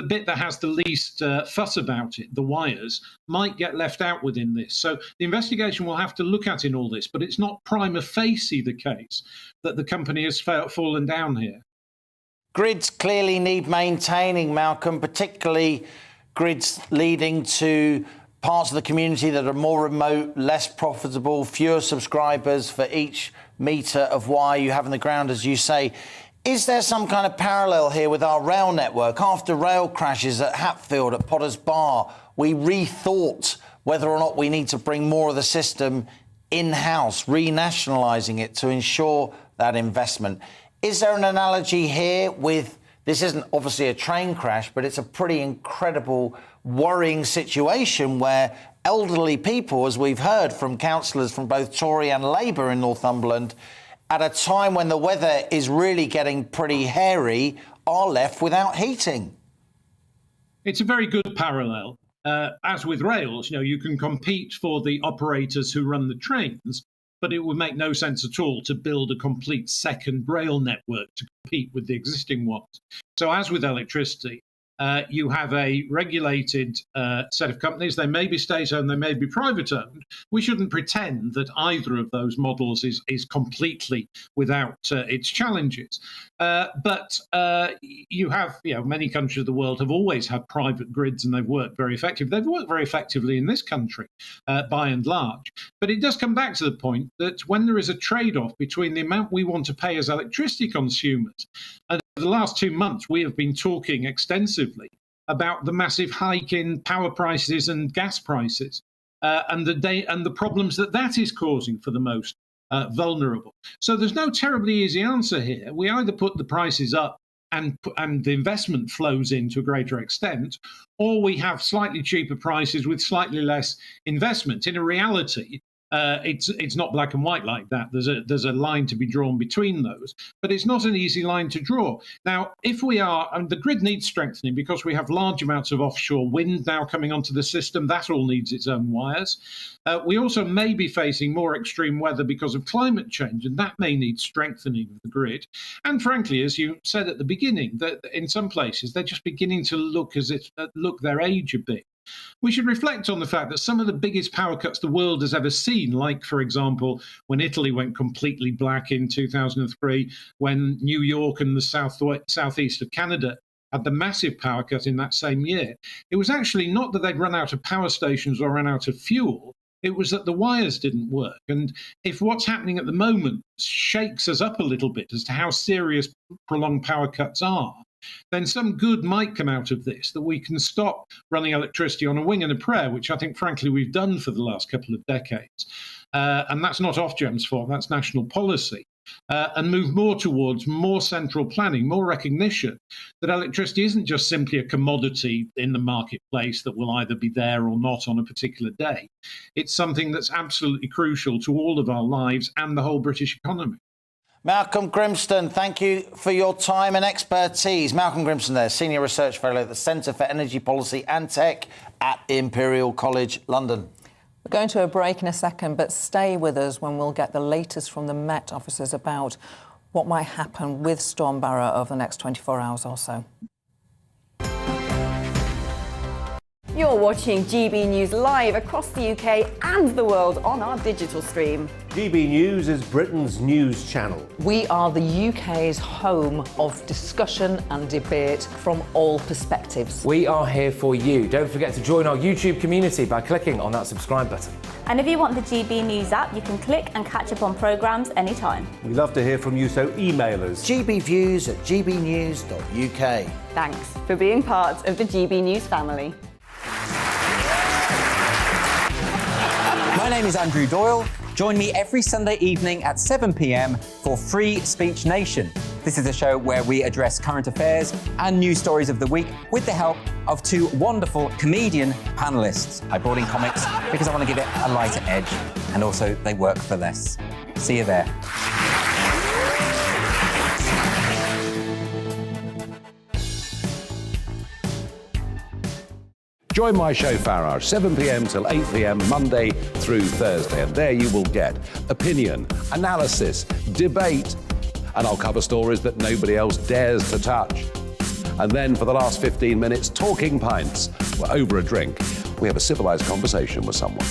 bit that has the least fuss about it, the wires, might get left out within this. So the investigation will have to look at in all this, but it's not prima facie the case that the company has fallen down here. Grids clearly need maintaining, Malcolm, particularly grids leading to parts of the community that are more remote, less profitable, fewer subscribers for each metre of wire you have in the ground, as you say. Is there some kind of parallel here with our rail network? After rail crashes at Hatfield, at Potters Bar, we rethought whether or not we need to bring more of the system in-house, renationalising it to ensure that investment. Is there an analogy here with, this isn't obviously a train crash, but it's a pretty incredible, worrying situation where elderly people, as we've heard from councillors from both Tory and Labour in Northumberland, at a time when the weather is really getting pretty hairy, are left without heating? It's a very good parallel. As with rails, you can compete for the operators who run the trains, but it would make no sense at all to build a complete second rail network to compete with the existing ones. So as with electricity, you have a regulated set of companies. They may be state-owned, they may be private-owned. We shouldn't pretend that either of those models is completely without its challenges. But you have, many countries of the world have always had private grids and they've worked very effectively. They've worked very effectively in this country, by and large. But it does come back to the point that when there is a trade-off between the amount we want to pay as electricity consumers, and for the last 2 months, we have been talking extensively about the massive hike in power prices and gas prices and the problems that is causing for the most vulnerable. So there's no terribly easy answer here. We either put the prices up and the investment flows in to a greater extent, or we have slightly cheaper prices with slightly less investment. In a reality, It's not black and white like that. There's a line to be drawn between those, but it's not an easy line to draw. Now, if we are, and the grid needs strengthening because we have large amounts of offshore wind now coming onto the system. That all needs its own wires. We also may be facing more extreme weather because of climate change, and that may need strengthening of the grid. And frankly, as you said at the beginning, that in some places they're just beginning to look their age a bit. We should reflect on the fact that some of the biggest power cuts the world has ever seen, like, for example, when Italy went completely black in 2003, when New York and the southeast of Canada had the massive power cut in that same year. It was actually not that they'd run out of power stations or run out of fuel. It was that the wires didn't work. And if what's happening at the moment shakes us up a little bit as to how serious prolonged power cuts are, then some good might come out of this, that we can stop running electricity on a wing and a prayer, which I think, frankly, we've done for the last couple of decades. And that's not Ofgem's fault, that's national policy. And move more towards more central planning, more recognition that electricity isn't just simply a commodity in the marketplace that will either be there or not on a particular day. It's something that's absolutely crucial to all of our lives and the whole British economy. Malcolm Grimston, thank you for your time and expertise. Malcolm Grimston there, Senior Research Fellow at the Centre for Energy Policy and Tech at Imperial College London. We're going to a break in a second, but stay with us when we'll get the latest from the Met officers about what might happen with Storm Barra over the next 24 hours or so. You're watching GB News live across the UK and the world on our digital stream. GB News is Britain's news channel. We are the UK's home of discussion and debate from all perspectives. We are here for you. Don't forget to join our YouTube community by clicking on that subscribe button. And if you want the GB News app, you can click and catch up on programmes anytime. We love to hear from you, so email us. gbviews@gbnews.uk. Thanks for being part of the GB News family. My name is Andrew Doyle. Join me every Sunday evening at 7 p.m. for Free Speech Nation. This is a show where we address current affairs and news stories of the week with the help of two wonderful comedian panellists. I brought in comics because I want to give it a lighter edge, and also they work for less. See you there. Join my show Farage, 7 p.m. till 8 p.m. Monday through Thursday, and there you will get opinion, analysis, debate, and I'll cover stories that nobody else dares to touch. And then for the last 15 minutes, talking pints. We're over a drink. We have a civilised conversation with someone.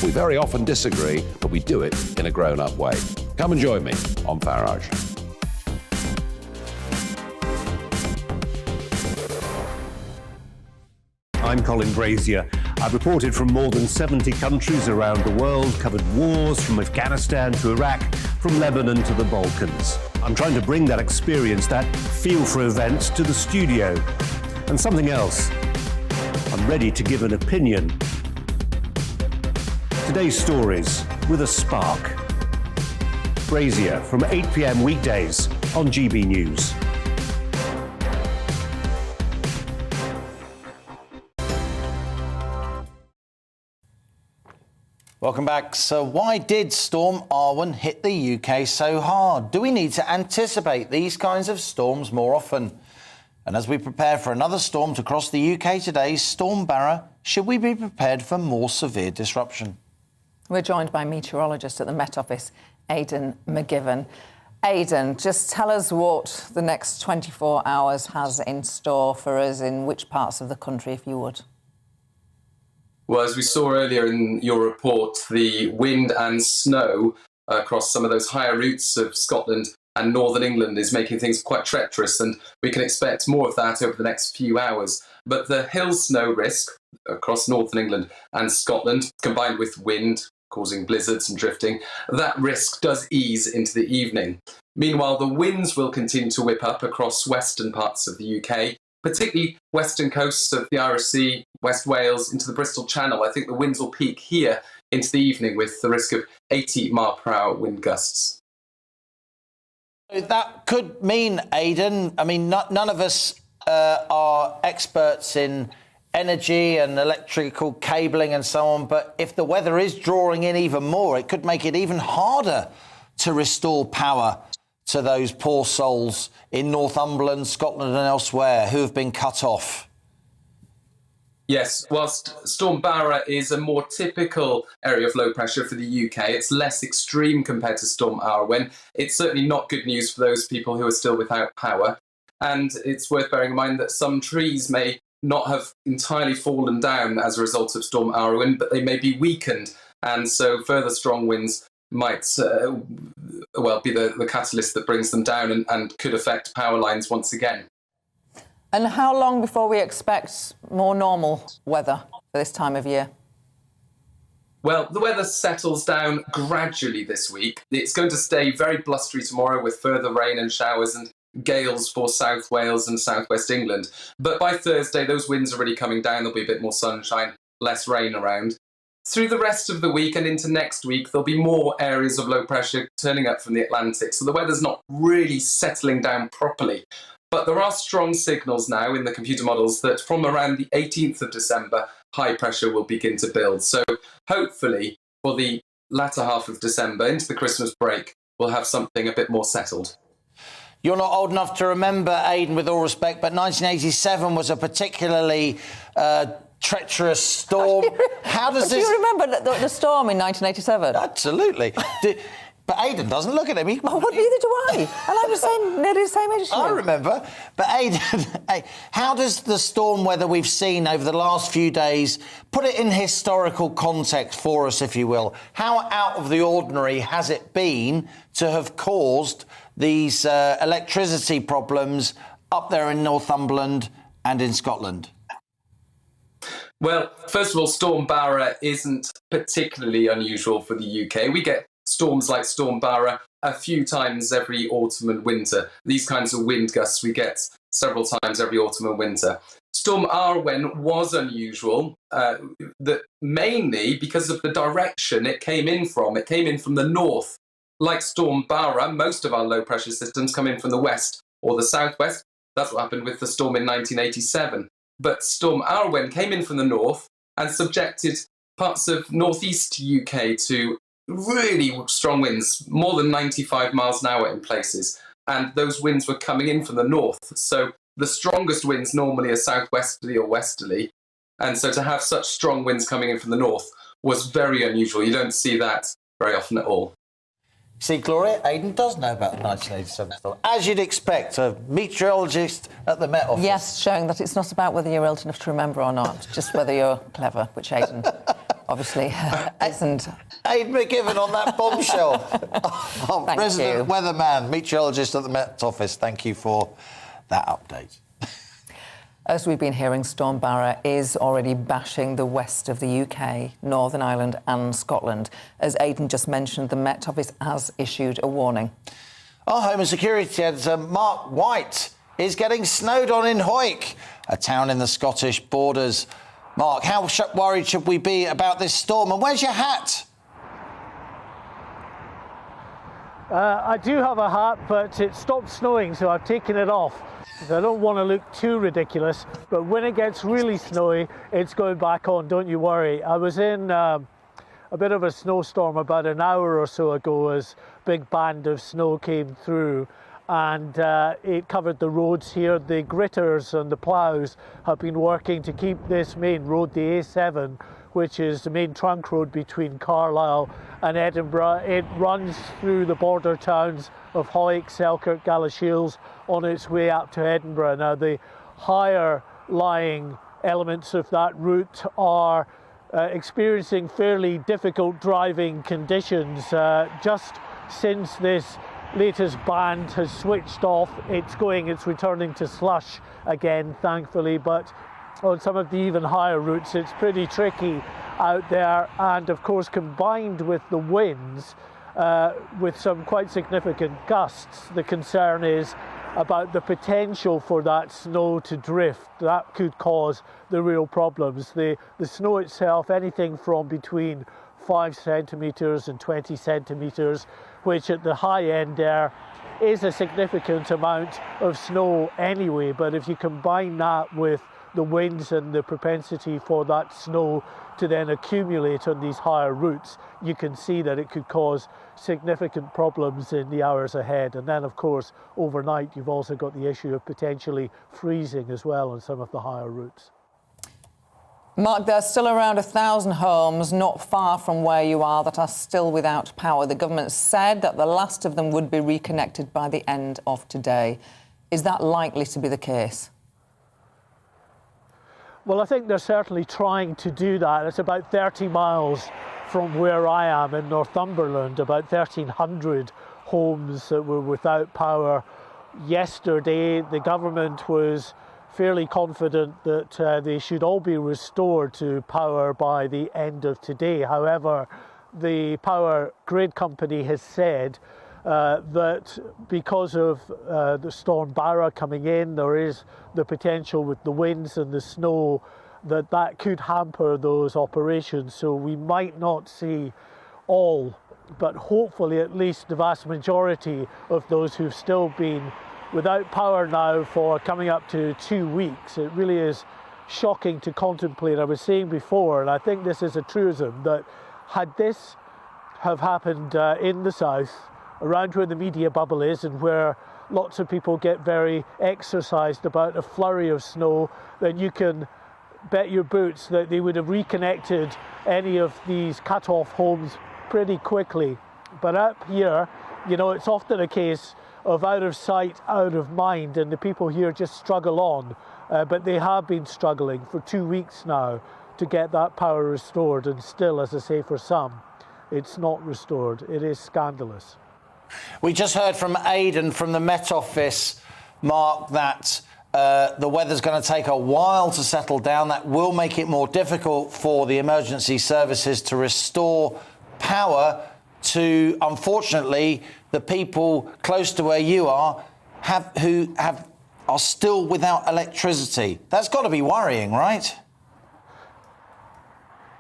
We very often disagree, but we do it in a grown-up way. Come and join me on Farage. I'm Colin Brazier. I've reported from more than 70 countries around the world, covered wars from Afghanistan to Iraq, from Lebanon to the Balkans. I'm trying to bring that experience, that feel for events, to the studio. And something else. I'm ready to give an opinion. Today's stories with a spark. Brazier from 8 p.m. weekdays on GB News. Welcome back. So why did Storm Arwen hit the UK so hard? Do we need to anticipate these kinds of storms more often? And as we prepare for another storm to cross the UK today, Storm Barra, should we be prepared for more severe disruption? We're joined by meteorologist at the Met Office, Aidan McGivern. Aidan, just tell us what the next 24 hours has in store for us in which parts of the country, if you would. Well, as we saw earlier in your report, the wind and snow across some of those higher routes of Scotland and northern England is making things quite treacherous, and we can expect more of that over the next few hours. But the hill snow risk across northern England and Scotland, combined with wind causing blizzards and drifting, that risk does ease into the evening. Meanwhile, the winds will continue to whip up across western parts of the UK, particularly western coasts of the Irish Sea, West Wales, into the Bristol Channel. I think the winds will peak here into the evening with the risk of 80 mile per hour wind gusts. That could mean, Aidan, I mean, none of us are experts in energy and electrical cabling and so on, but if the weather is drawing in even more, it could make it even harder to restore power to those poor souls in Northumberland, Scotland and elsewhere who have been cut off. Yes, whilst Storm Barra is a more typical area of low pressure for the UK, it's less extreme compared to Storm Arwen. It's certainly not good news for those people who are still without power. And it's worth bearing in mind that some trees may not have entirely fallen down as a result of Storm Arwen, but they may be weakened. And so further strong winds might be the catalyst that brings them down and could affect power lines once again. And how long before we expect more normal weather for this time of year? Well, the weather settles down gradually this week. It's going to stay very blustery tomorrow with further rain and showers and gales for South Wales and South West England. But by Thursday, those winds are really coming down. There'll be a bit more sunshine, less rain around. Through the rest of the week and into next week, there'll be more areas of low pressure turning up from the Atlantic. So the weather's not really settling down properly. But there are strong signals now in the computer models that from around the 18th of December, high pressure will begin to build. So hopefully for the latter half of December into the Christmas break, we'll have something a bit more settled. You're not old enough to remember, Aidan, with all respect, but 1987 was a particularly treacherous storm. How does Do you remember the storm in 1987? Absolutely. But Aidan doesn't look at him. Neither do I. And I was saying nearly the same age as you. I remember. But Aidan, how does the storm weather we've seen over the last few days put it in historical context for us, if you will? How out of the ordinary has it been to have caused these electricity problems up there in Northumberland and in Scotland? Well, first of all, Storm Barra isn't particularly unusual for the UK. We get storms like Storm Barra a few times every autumn and winter. These kinds of wind gusts we get several times every autumn and winter. Storm Arwen was unusual, that mainly because of the direction it came in from. It came in from the north. Like Storm Barra, most of our low pressure systems come in from the west or the southwest. That's what happened with the storm in 1987. But Storm Arwen came in from the north and subjected parts of northeast UK to really strong winds, more than 95 miles an hour in places. And those winds were coming in from the north. So the strongest winds normally are southwesterly or westerly. And so to have such strong winds coming in from the north was very unusual. You don't see that very often at all. See, Gloria, Aidan does know about the 1987 storm. As you'd expect, a meteorologist at the Met Office. Yes, showing that it's not about whether you're old enough to remember or not, just whether you're clever, which Aidan obviously isn't. Aidan McGiven on that bombshell. Resident weatherman, meteorologist at the Met Office. Thank you for that update. As we've been hearing, Storm Barra is already bashing the west of the UK, Northern Ireland and Scotland. As Aidan just mentioned, the Met Office has issued a warning. Our Home and Security editor, Mark White, is getting snowed on in Hawick, a town in the Scottish borders. Mark, how worried should we be about this storm? And where's your hat? I do have a hat, but it stopped snowing, so I've taken it off. I don't want to look too ridiculous, but when it gets really snowy, it's going back on, don't you worry. I was in a bit of a snowstorm about an hour or so ago as a big band of snow came through, and it covered the roads here. The gritters and the ploughs have been working to keep this main road, the A7, which is the main trunk road between Carlisle and Edinburgh. It runs through the border towns of Hawick, Selkirk, Galashiels on its way up to Edinburgh. Now, the higher lying elements of that route are experiencing fairly difficult driving conditions. Just since this latest band has switched off, it's returning to slush again, thankfully, but on some of the even higher routes it's pretty tricky out there. And of course, combined with the winds, with some quite significant gusts, the concern is about the potential for that snow to drift. That could cause the real problems. The snow itself, anything from between 5 centimetres and 20 centimetres, which at the high end there is a significant amount of snow anyway. But if you combine that with the winds and the propensity for that snow to then accumulate on these higher routes, you can see that it could cause significant problems in the hours ahead. And then, of course, overnight, you've also got the issue of potentially freezing as well on some of the higher routes. Mark, there's still around 1,000 homes not far from where you are that are still without power. The government said that the last of them would be reconnected by the end of today. Is that likely to be the case? Well, I think they're certainly trying to do that. It's about 30 miles from where I am in Northumberland, about 1,300 homes that were without power yesterday. The government was fairly confident that they should all be restored to power by the end of today. However, the power grid company has said that because of the storm Barra coming in, there is the potential with the winds and the snow that could hamper those operations. So we might not see all, but hopefully at least the vast majority of those who've still been without power now for coming up to 2 weeks. It really is shocking to contemplate. I was saying before, and I think this is a truism, that had this have happened in the south, around where the media bubble is and where lots of people get very exercised about a flurry of snow, then you can bet your boots that they would have reconnected any of these cut-off homes pretty quickly. But up here, you know, it's often a case of out of sight, out of mind, and the people here just struggle on. But they have been struggling for 2 weeks now to get that power restored, and still, as I say, for some, it's not restored. It is scandalous. We just heard from Aidan from the Met Office, Mark, that the weather's going to take a while to settle down. That will make it more difficult for the emergency services to restore power to, unfortunately, the people close to where you are are still without electricity. That's got to be worrying, right?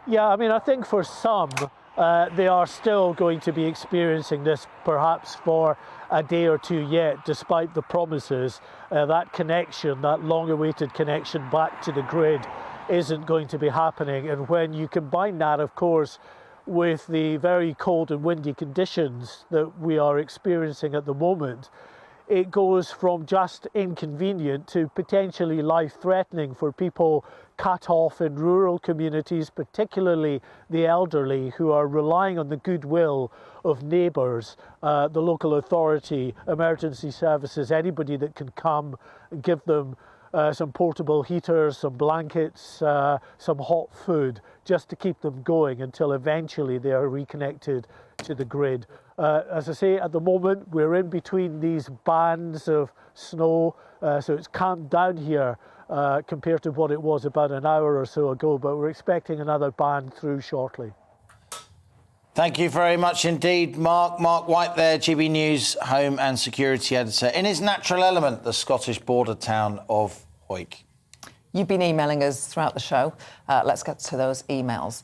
Yeah, I mean, I think for some, they are still going to be experiencing this perhaps for a day or two yet, despite the promises. That connection, that long-awaited connection back to the grid isn't going to be happening. And when you combine that, of course, with the very cold and windy conditions that we are experiencing at the moment, it goes from just inconvenient to potentially life-threatening for people cut off in rural communities, particularly the elderly, who are relying on the goodwill of neighbours, the local authority, emergency services, anybody that can come and give them some portable heaters, some blankets, some hot food, just to keep them going until eventually they are reconnected to the grid. As I say, at the moment, we're in between these bands of snow, so it's calmed down here compared to what it was about an hour or so ago, but we're expecting another band through shortly. Thank you very much indeed, Mark. Mark White there, GB News Home and Security Editor. In his natural element, the Scottish border town of Hawick. You've been emailing us throughout the show. Let's get to those emails.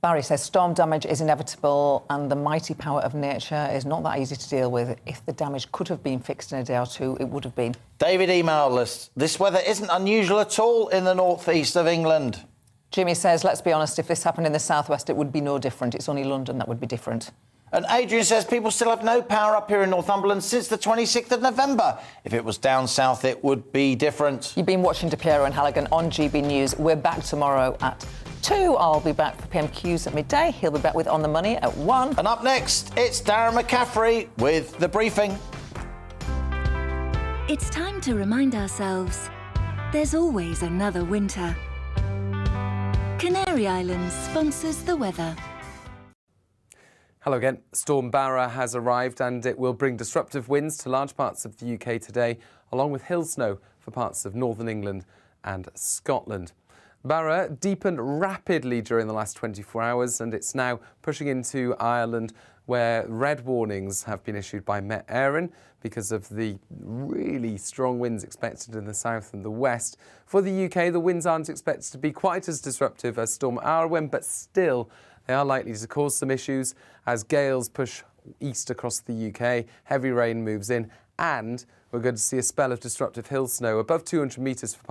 Barry says storm damage is inevitable and the mighty power of nature is not that easy to deal with. If the damage could have been fixed in a day or two, it would have been. David emailed us, this weather isn't unusual at all in the northeast of England. Jimmy says, let's be honest, if this happened in the southwest, it would be no different. It's only London that would be different. And Adrian says people still have no power up here in Northumberland since the 26th of November. If it was down south, it would be different. You've been watching Piero and Halligan on GB News. We're back tomorrow at 2. I'll be back for PMQs at midday. He'll be back with On the Money at 1. And up next, it's Darren McCaffrey with The Briefing. It's time to remind ourselves there's always another winter. Canary Islands sponsors the weather. Hello again. Storm Barra has arrived and it will bring disruptive winds to large parts of the UK today, along with hail snow for parts of northern England and Scotland. Barra deepened rapidly during the last 24 hours and it's now pushing into Ireland, where red warnings have been issued by Met Arwen because of the really strong winds expected in the south and the west. For the UK, the winds aren't expected to be quite as disruptive as Storm Arwen, but still they are likely to cause some issues as gales push east across the UK, heavy rain moves in, and we're going to see a spell of disruptive hill snow above 200 metres for